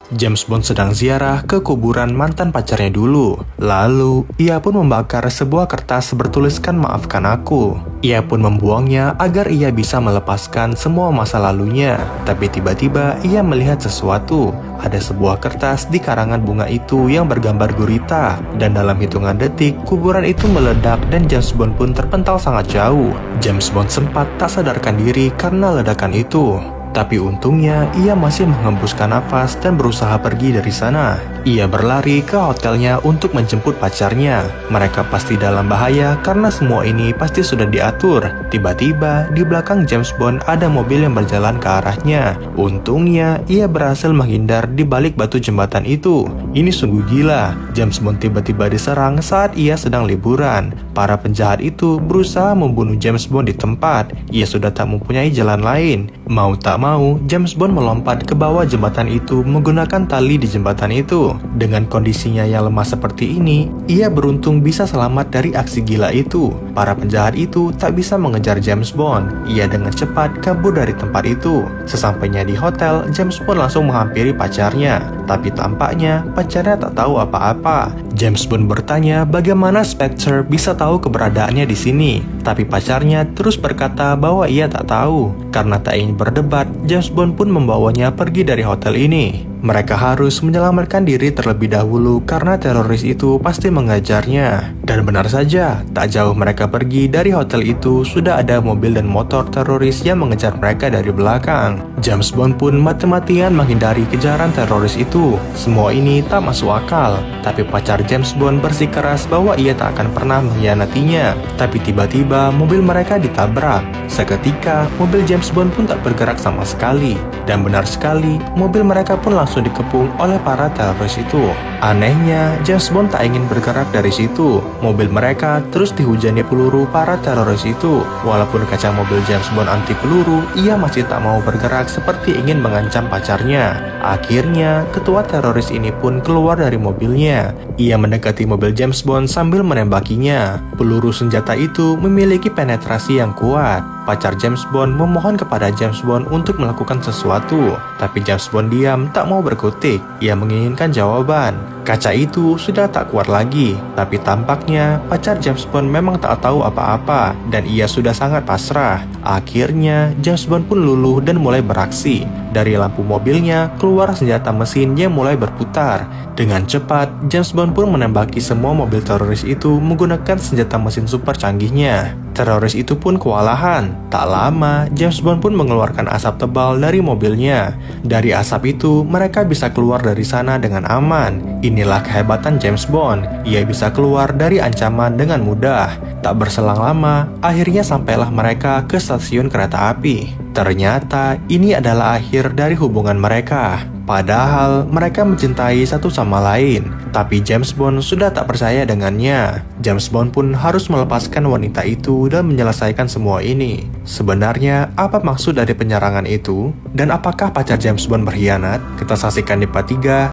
James Bond sedang ziarah ke kuburan mantan pacarnya dulu. Lalu, ia pun membakar sebuah kertas bertuliskan "Maafkan aku". Ia pun membuangnya agar ia bisa melepaskan semua masa lalunya. Tapi tiba-tiba ia melihat sesuatu. Ada sebuah kertas di karangan bunga itu yang bergambar gurita. Dan dalam hitungan detik, kuburan itu meledak dan James Bond pun terpental sangat jauh. James Bond sempat tak sadarkan diri karena ledakan itu. Tapi untungnya, ia masih menghembuskan nafas dan berusaha pergi dari sana. Ia berlari ke hotelnya untuk menjemput pacarnya. Mereka pasti dalam bahaya karena semua ini pasti sudah diatur. Tiba-tiba, di belakang James Bond ada mobil yang berjalan ke arahnya. Untungnya, ia berhasil menghindar di balik batu jembatan itu. Ini sungguh gila. James Bond tiba-tiba diserang saat ia sedang liburan. Para penjahat itu berusaha membunuh James Bond di tempat. Ia sudah tak mempunyai jalan lain. Mau tak mau, James Bond melompat ke bawah jembatan itu menggunakan tali di jembatan itu. Dengan kondisinya yang lemah seperti ini, ia beruntung bisa selamat dari aksi gila itu. Para penjahat itu tak bisa mengejar James Bond. Ia dengan cepat kabur dari tempat itu. Sesampainya di hotel, James Bond langsung menghampiri pacarnya. Tapi tampaknya pacarnya tak tahu apa-apa. James Bond bertanya bagaimana Spectre bisa tahu keberadaannya di sini. Tapi pacarnya terus berkata bahwa ia tak tahu. Karena tak ingin berdebat, James Bond pun membawanya pergi dari hotel ini. Mereka harus menyelamatkan diri terlebih dahulu karena teroris itu pasti mengajarnya. Dan benar saja, tak jauh mereka pergi dari hotel itu sudah ada mobil dan motor teroris yang mengejar mereka dari belakang. James Bond pun mati-matian menghindari kejaran teroris itu. Semua ini tak masuk akal. Tapi pacar James Bond bersikeras bahwa ia tak akan pernah mengkhianatinya. Tapi tiba-tiba mobil mereka ditabrak. Seketika, mobil James Bond pun tak bergerak sama sekali. Dan benar sekali, mobil mereka pun langsung dikepung oleh para teroris itu. Anehnya, James Bond tak ingin bergerak dari situ. Mobil mereka terus dihujani peluru para teroris itu. Walaupun kaca mobil James Bond anti peluru, ia masih tak mau bergerak seperti ingin mengancam pacarnya. Akhirnya, ketua teroris ini pun keluar dari mobilnya. Ia mendekati mobil James Bond sambil menembakinya. Peluru senjata itu memiliki penetrasi yang kuat. Pacar James Bond memohon kepada James Bond untuk melakukan sesuatu. Tapi James Bond diam, tak mau berkutik. Ia menginginkan jawaban. Kaca itu sudah tak kuat lagi. Tapi tampaknya pacar James Bond memang tak tahu apa-apa. Dan ia sudah sangat pasrah. Akhirnya James Bond pun luluh dan mulai beraksi. Dari lampu mobilnya keluar senjata mesin yang mulai berputar. Dengan cepat, James Bond pun menembaki semua mobil teroris itu menggunakan senjata mesin super canggihnya. Teroris itu pun kewalahan. Tak lama, James Bond pun mengeluarkan asap tebal dari mobilnya. Dari asap itu, mereka bisa keluar dari sana dengan aman. Inilah kehebatan James Bond. Ia bisa keluar dari ancaman dengan mudah. Tak berselang lama, akhirnya sampailah mereka ke stasiun kereta api. Ternyata, ini adalah akhir dari hubungan mereka. Padahal mereka mencintai satu sama lain. Tapi James Bond sudah tak percaya dengannya. James Bond pun harus melepaskan wanita itu dan menyelesaikan semua ini. Sebenarnya apa maksud dari penyerangan itu? Dan apakah pacar James Bond berkhianat? Kita saksikan di part 3.